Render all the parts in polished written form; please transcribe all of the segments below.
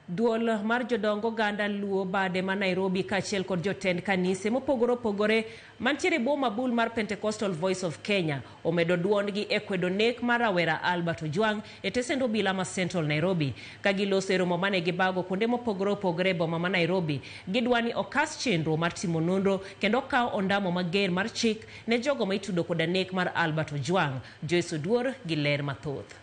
Duol mar Jodong oganda luo bade ma Nairobi kachiel kod jotend kanise mopogore mantiere boma bul mar Pentecostal Voice of Kenya omedo duondgi e kwedo nek mar rawera Albert Ojwang e tesend obila ma Central Nairobi. Kagiloso e romo mane gibago kuonde mopogore e boma ma Nairobi, gidwani okas chenro mar timo nonro kendo kawo ondamo mager mar chik ne jogo ma itudo koda nek mar Albert Ojwang. Joyce Oduor gi ler mathoth.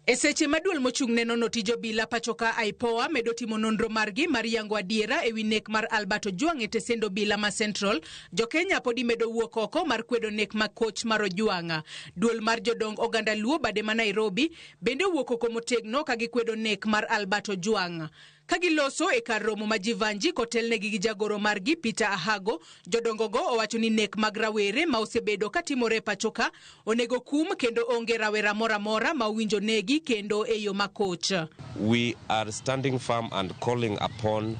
E seche maduol mochung' ne nono tij obila pachoka IPOA medo timo nonro margi mar yango adiera ewi nek mar Albert Ojwang e tesend obila ma Central, jo Kenya podi medo wuok oko mar kwedo nek makoch mar Ojwang. Duol mar Jodong oganda luo bade ma Nairobi bende wuok oko motegno ka gikwedo nek mar Albert Ojwang. Kagiloso e kar romo ma Jivanji kotelnegi gi jagoro margi Peter Ahago, jodongogo owacho ni nek mag rawere ma osebedo katimore pachoka onego kum kendo onge rawera mora ma owinjo negi kendo e yo makoch. We are standing firm and calling upon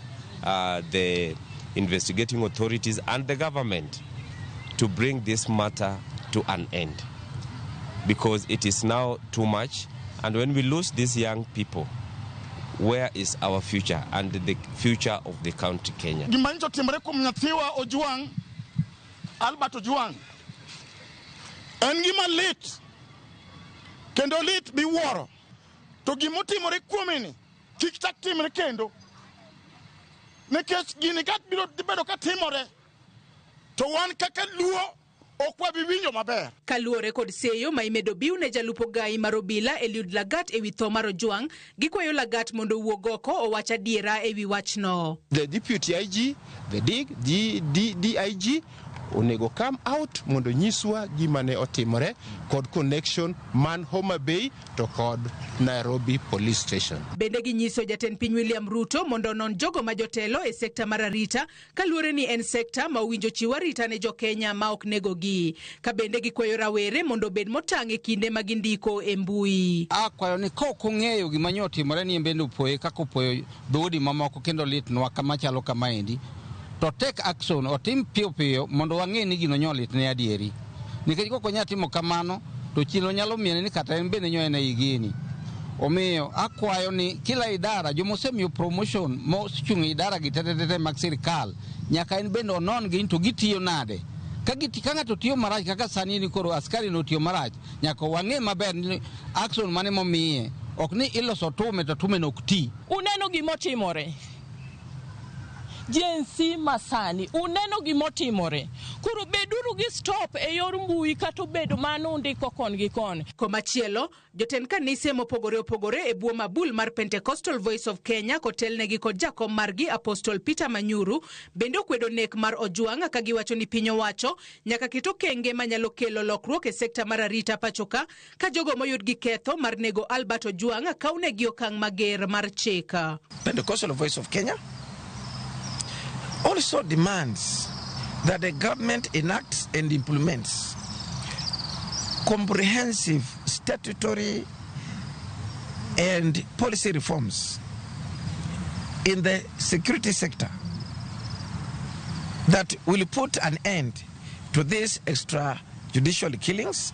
the investigating authorities and the government to bring this matter to an end, because it is now too much, and when we lose these young people, where is our future and the future of the country Kenya? Gimanjo timre kumnyathiwa Ojwang, Albert Ojwang. Engima lit. Kendo lit biworo. To gimutimore kuomeni, kik chak timre kendo. Nekech gini kat biro bedo katimore. To wan kaka luo okwa biwinjo maber. Kaluore kod seyo ma imedo biu ne jalupo gai mar obila Eliud Lagat ewi tho mar Ojwang, gikwayo Lagat mondo wuog oko owach adiera ewi wachno. The deputy IG, the DIG onego come out mondo nyiswa gima ne otimore kod connection man Homa Bay to kod Nairobi police station. Bende ginyiso jatend piny William Ruto mondo non jogo ma jotelo e sekta mar arita kaluore ni en sekta ma owinjo chiwo arita ne jo Kenya ma ok negogi. Ka bende gikwayo rawere mondo bed motang' e kinde ma gindiko e mbui. Akwayo ni kok ong'eyo gima nyo otimore ni bende upoye kaka upoyo dhoudi mamoko kendo litnwa kama chalo kamaendi, to take action otim piyo mondo wang'e ni gino nyolit ne adieri. Nikech kok onya timo kamano to chilo nyalo miene ni kata en bende nyoe na igini. Omiyo akwayo ni kila idara jomosemiyo promotion mochung' idara gi tetete mag sirkal nyaka en bende onon gi to gitiyo nade. Ka ng'ato tiyo marach kaka sani ni koro askari no tiyo marach, nyaka wang'e maber ni action mane momiye ok ni iloso tume to tume no ti. Uneno gimotimore jensi masani, uneno gimotimore. Kuro beduru gi stop e yor mbui kato bedo mano ndiko kon gi kon. Komachielo, joten kanise mopogore e buo mabul mar Pentecostal Voice of Kenya kotelnegi kod jakom margi Apostle Peter Manyuru bende okwedo nek mar Ojwang ka giwacho ni piny owacho nyaka keto kenge manyalo kelo lokruok e sekta mar arita pachoka ka jogo moyud gi ketho mar nego Albert Ojwang kaunegi okang' mager mar chika. Pentecostal Voice of Kenya also demands that the government enacts and implements comprehensive statutory and policy reforms in the security sector that will put an end to these extrajudicial killings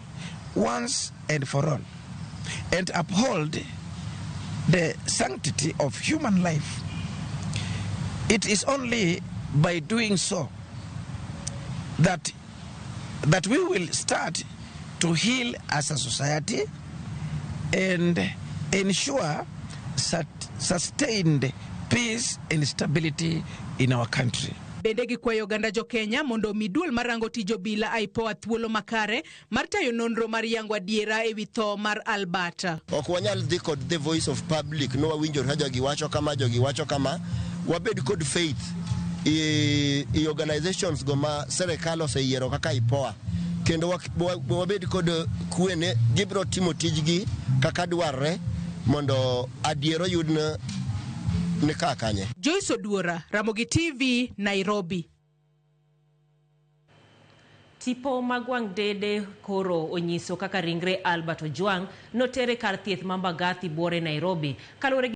once and for all, and uphold the sanctity of human life. It is only by doing so that we will start to heal as a society and ensure sustained peace and stability in our country. Bende gikwayo ganda jo Kenya mondo miduol marango tijo bila IPOA thuolo makare mar tayo nonro mar yango adiera ewi tho mar Albert. Ok wanyal dhi kod the voice of public no wawinjore ha jogi wacho kama wabed kod faith i organizations go ma serikal oseyiero kaka IPOA kendo wabed kod kwene gibro timo tijgi kaka dwarre mondo adiero yudna ne kakanye. Joyce Oduor, Ramogi TV, Nairobi. Tipo magwang dede koro onyiso kaka ringre Albert Ojwang notere kar thieth ma Mbagathi Bwore Nairobi. Kalore